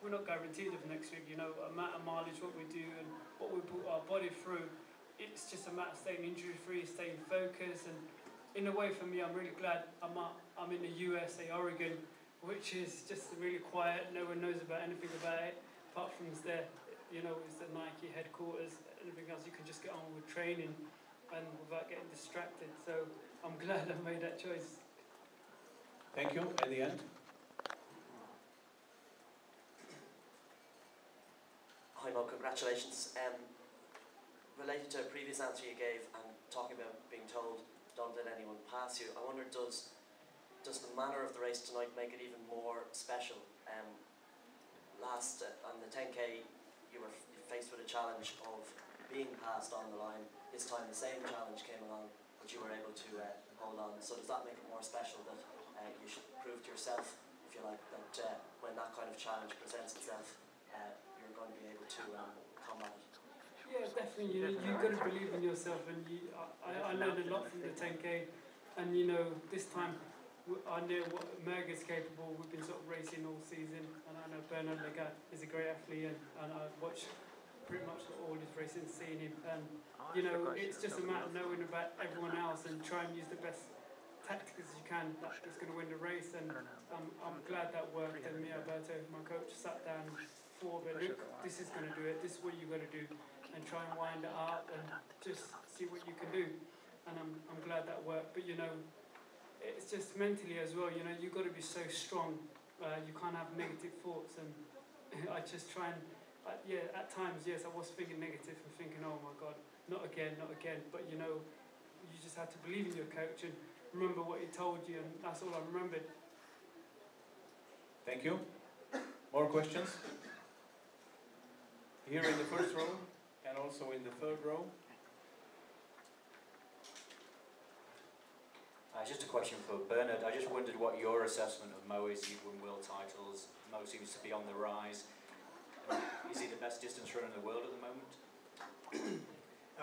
we're not guaranteed of next week. You know, amount of mileage, what we do, and what we put our body through. It's just a matter of staying injury-free, staying focused, and in a way, for me, I'm really glad I'm in the USA, Oregon, which is just really quiet. No one knows about anything about it, apart from it's there. You know, it's the Nike headquarters. Anything else, you can just get on with training, and without getting distracted. So I'm glad I made that choice. Thank you. At the end. Hi Mo, congratulations. Related to a previous answer you gave and talking about being told don't let anyone pass you, I wonder does the manner of the race tonight make it even more special? Last on the 10K you were faced with a challenge of being passed on the line. This time the same challenge came along but you were able to hold on. So does that make it more special that you should prove to yourself, if you like, that when that kind of challenge presents itself you're going to be able to combat it? Yeah, definitely. You've got to believe in yourself, and I learned a lot from the 10K, and you know, this time I know what Merga is capable. We've been sort of racing all season, and I know Bernard Lagat is a great athlete, and I've watched pretty much all his racing, seeing him, and you know, it's just a matter of knowing about everyone else and try and use the best tactics as you can that is going to win the race, and I'm glad that worked, and me, Alberto, my coach, sat down for a bit, look, this is going to do it, this is what you've got to do, and try and wind it up and just see what you can do. And I'm glad that worked. But you know, it's just mentally as well, you know, you've got to be so strong. You can't have negative thoughts, and I just try and, yeah, at times, yes, I was thinking negative and thinking, oh my God, not again, not again. But you know, you just have to believe in your coach and remember what he told you, and that's all I remembered. Thank you. More questions? Here in the first row. And also in the third row. Just a question for Bernard. I just wondered what your assessment of Mo is. You've won world titles. Mo seems to be on the rise. Is he the best distance runner in the world at the moment?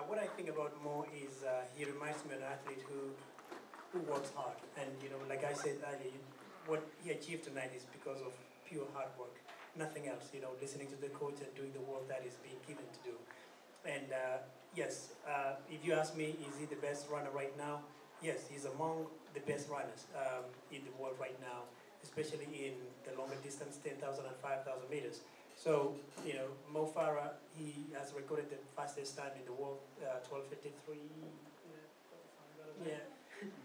What I think about Mo is he reminds me of an athlete who works hard. And you know, like I said earlier, what he achieved tonight is because of pure hard work. Nothing else, you know, listening to the coach and doing the work that is being given to do. And yes, if you ask me, is he the best runner right now? Yes, he's among the best runners in the world right now, especially in the longer distance, 10,000 and 5,000 meters. So, you know, Mo Farah, he has recorded the fastest time in the world, 12:53. Yeah,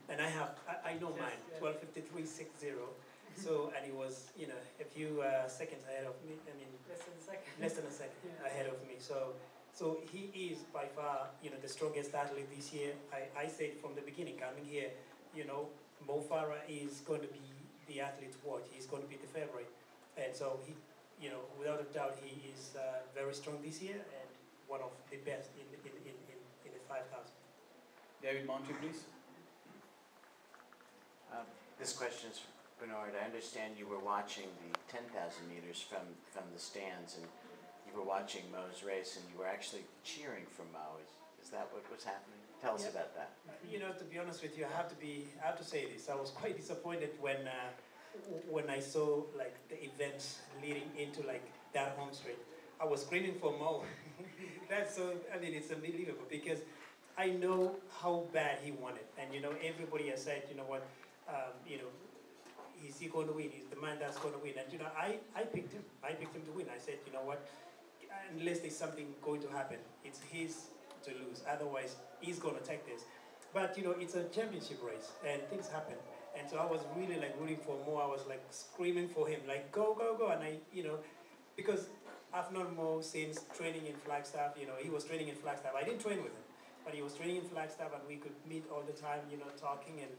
and I know mine, 12:53.60. So, and he was, you know, a few seconds ahead of me. I mean, less than a second ahead of me. So he is by far, you know, the strongest athlete this year. I said from the beginning, coming here, you know, Mo Farah is going to be the athlete to watch. He's going to be the favorite. And so he, you know, without a doubt, he is very strong this year and one of the best in the 5,000. David Monty, please. This question is for Bernard. I understand you were watching the 10,000 meters from the stands, and you were watching Mo's race, and you were actually cheering for Mo. Is that what was happening? Tell us about that. You know, to be honest with you, I have to say this. I was quite disappointed when I saw like the events leading into like that home straight. I was screaming for Mo. That's so. I mean, it's unbelievable because I know how bad he wanted, and you know, everybody has said, you know what, you know, is he going to win? He's the man that's going to win. And you know, I picked him. I picked him to win. I said, you know what, unless there's something going to happen, it's his to lose. Otherwise, he's going to take this. But you know, it's a championship race, and things happen. And so I was really like rooting for Mo. I was like screaming for him, like go, go, go. And I, you know, because I've known Mo since training in Flagstaff. You know, he was training in Flagstaff. I didn't train with him, but he was training in Flagstaff, and we could meet all the time, you know, talking. And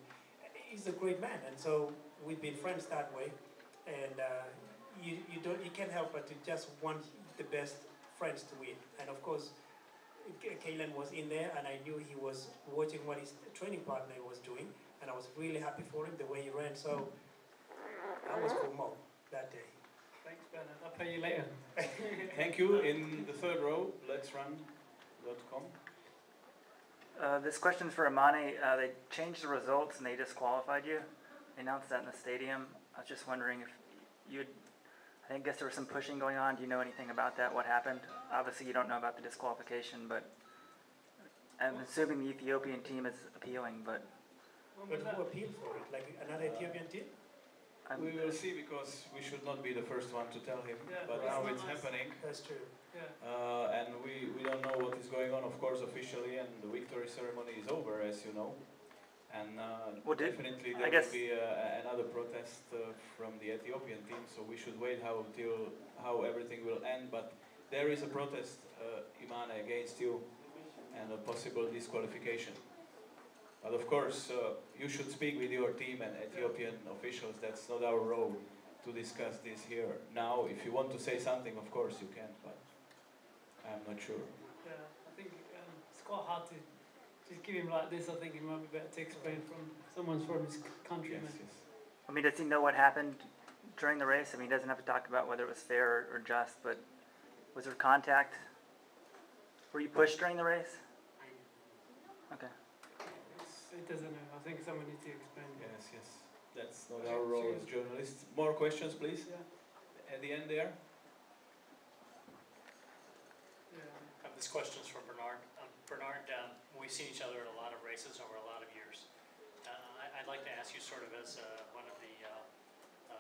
he's a great man. And so we've been friends that way. And you can't help but to just want the best friends to win. And of course, Kaylan was in there, and I knew he was watching what his training partner was doing, and I was really happy for him, the way he ran. So I was for Mo that day. Thanks, Bernard. I'll pay you later. Thank you. In the third row, letsrun.com. This question's for Imane. They changed the results and they disqualified you. They announced that in the stadium. I was just wondering if you'd I guess there was some pushing going on. Do you know anything about that? What happened? Obviously, you don't know about the disqualification, but I'm assuming the Ethiopian team is appealing. But But who appealed for it? Like another Ethiopian team? We will see, because we should not be the first one to tell him. Yeah, But that's now not it's nice. happening, That's true. Yeah. and we don't know what is going on, of course, officially, and the victory ceremony is over, as you know. And Well, definitely I there guess- will be another protest from the Ethiopian team, so we should wait till how everything will end. But there is a protest, Imane, against you, and a possible disqualification. But of course, you should speak with your team and Ethiopian officials. That's not our role to discuss this here. Now, if you want to say something, of course you can, but I'm not sure. Yeah, I think it's quite hard to just give him like this. I think it might be better to explain from someone from his country. Yes, man. yes. I mean, does he know what happened during the race? I mean, he doesn't have to talk about whether it was fair or just, but was there contact? Were you pushed during the race? Okay. It doesn't know. I think someone needs to explain. Yes, yes. That's not our role as journalists. More questions, please? Yeah. At the end there. Yeah. This question's from Bernard. Bernard, we've seen each other at a lot of races over a lot of years. I'd like to ask you, sort of as one of the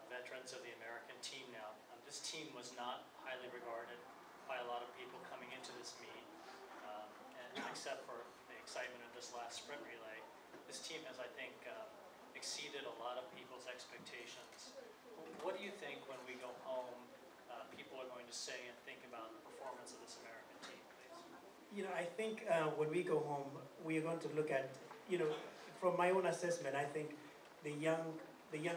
veterans of the American team now, this team was not highly regarded by a lot of people coming into this meet, and except for the excitement of this last sprint relay, this team has, I think, exceeded a lot of people's expectations. What do you think when we go home, people are going to say and think about the performance of this American team, please? You know, I think when we go home, we are going to look at, you know, from my own assessment, I think the young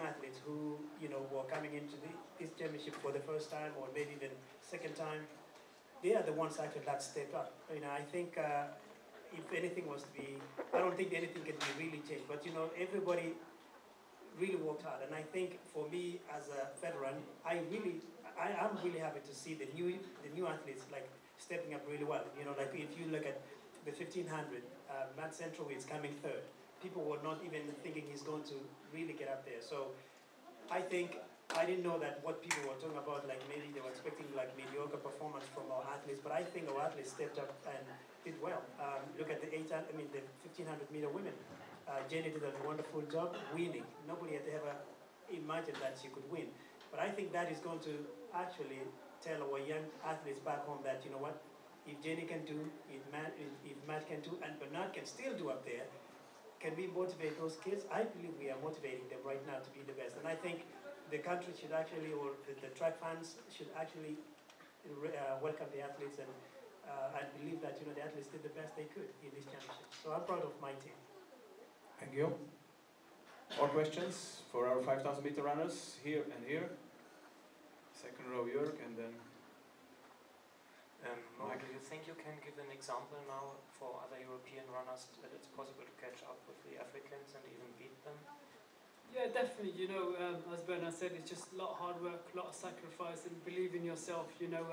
athletes who, you know, were coming into this championship for the first time or maybe even second time, they are the ones actually that stepped up. You know, I think if anything was to be, I don't think anything can be really changed, but you know, everybody really worked hard. And I think for me as a veteran, I'm really happy to see the new athletes like stepping up really well. You know, like if you look at the 1500, Matt Central is coming third. People were not even thinking he's going to really get up there. So I think, I didn't know that what people were talking about, like maybe they were expecting like mediocre performance from our athletes, but I think our athletes stepped up and did well. Look at the 1500 meter women. Jenny did a wonderful job winning. Nobody had ever imagined that she could win. But I think that is going to actually tell our young athletes back home that, you know what, if Jenny can do, if Matt can do, and Bernard can still do up there, can we motivate those kids? I believe we are motivating them right now to be the best. And I think the country should actually, or the track fans should actually welcome the athletes, and I believe that, you know, the athletes did the best they could in this championship. So I'm proud of my team. Thank you. More questions for our 5,000 meter runners here and here. Second row, Jörg, and then Mo, do you think you can give an example now for other European runners that it's possible to catch up with the Africans and even beat them? Yeah, definitely. You know, as Bernard said, it's just a lot of hard work, a lot of sacrifice, and believe in yourself. You know,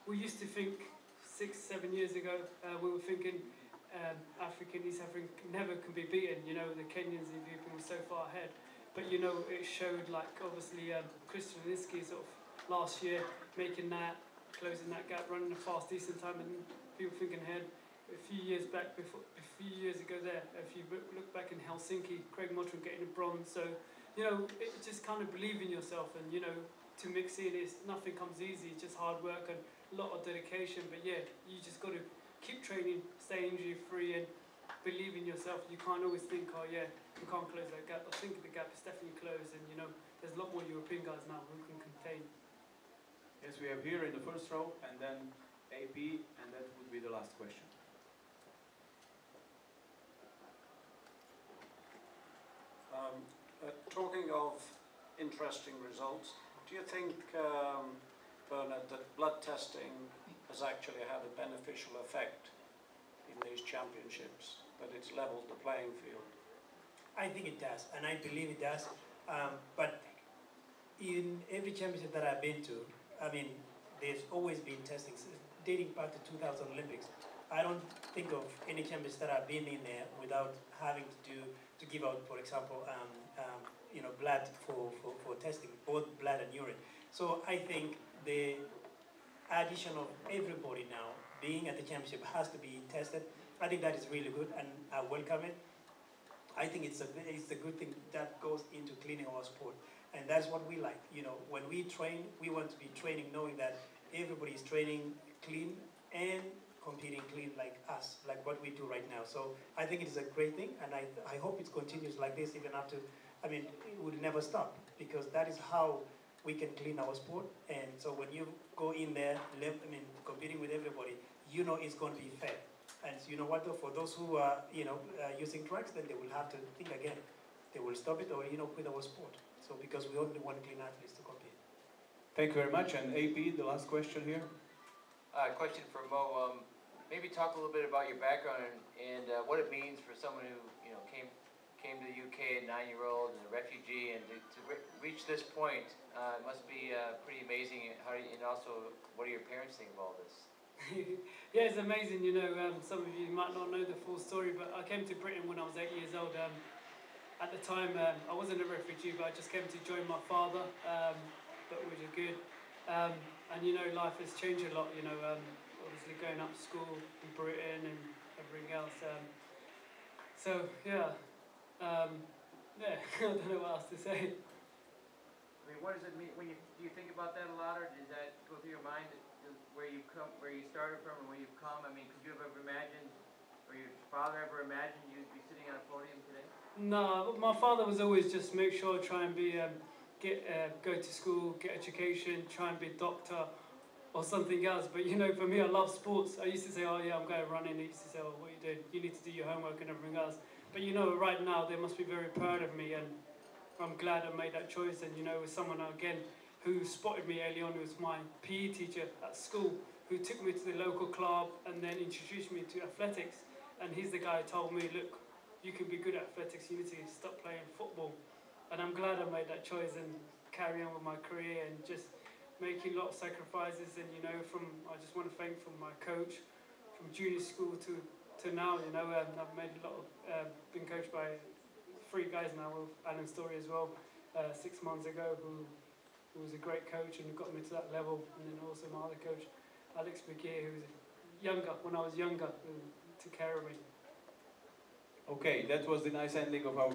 we used to think 6, 7 years ago, we were thinking East African never can be beaten. You know, the Kenyans, the Ethiopians were so far ahead. But you know, it showed, like, obviously Christian Niski sort of last year making that, closing that gap, running a fast, decent time, and people thinking ahead. A few years ago there, if you look back in Helsinki, Craig Mottram getting a bronze. So, you know, it just kind of believe in yourself, and you know, to mix in is nothing comes easy. It's just hard work and a lot of dedication. But yeah, you just got to keep training, stay injury free, and believe in yourself. You can't always think, oh yeah, we can't close that gap. I think the gap is definitely closed, and you know, there's a lot more European guys now who can contain. yes, we have here in the first row, and then AP, and that would be the last question. Talking of interesting results, do you think, Bernard, that blood testing has actually had a beneficial effect in these championships, that it's leveled the playing field? I think it does, and I believe it does. But in every championship that I've been to, I mean, there's always been testing, dating back to 2000 Olympics. I don't think of any championships that I've been in there without having to give out, for example, you know, blood for testing, both blood and urine. So I think the addition of everybody now being at the championship has to be tested. I think that is really good, and I welcome it. I think it's a good thing that goes into cleaning our sport, and that's what we like. You know, when we train, we want to be training knowing that everybody is training clean and competing clean like us, like what we do right now. So I think it is a great thing, and I hope it continues like this even up to, I mean, it will never stop, because that is how we can clean our sport. And so when you go in there, competing with everybody, you know it's going to be fair. And you know what, though, for those who are, using drugs, then they will have to think again. They will stop it or, quit our sport. So because we only want clean athletes to compete. Thank you very much. And AP, the last question here. Question for Mo. Maybe talk a little bit about your background and what it means for someone who came to the UK, a 9-year-old and a refugee, and to reach this point. It must be pretty amazing. And also, what do your parents think of all this? Yeah, it's amazing. Some of you might not know the full story, but I came to Britain when I was 8 years old. At the time, I wasn't a refugee, but I just came to join my father, but which is good. And life has changed a lot. Obviously going up to school in Britain and everything else. I don't know what else to say. I mean, what does it mean do you think about that a lot, or did that go through your mind? Where you started from, and where you've come? I mean, could you have ever imagined, or your father ever imagined you'd be sitting on a podium today? No, my father was always just make sure, try and be, go to school, get education, try and be a doctor or something else. But for me, I love sports. I used to say, oh yeah, I'm going running. He used to say, oh, what are you doing? You need to do your homework and everything else. But right now they must be very proud of me, and I'm glad I made that choice. And with someone again who spotted me early on, who was my PE teacher at school, who took me to the local club and then introduced me to athletics. And he's the guy who told me, look, you can be good at athletics, you need to stop playing football. And I'm glad I made that choice and carry on with my career and just making a lot of sacrifices. And I just want to thank from my coach, from junior school to now, I've made a lot of, been coached by 3 guys now, with Alan Story as well, 6 months ago, who was a great coach and who got me to that level. And then also my other coach, Alex McGee, who was younger, when I was younger, who took care of me. Okay, that was the nice ending of our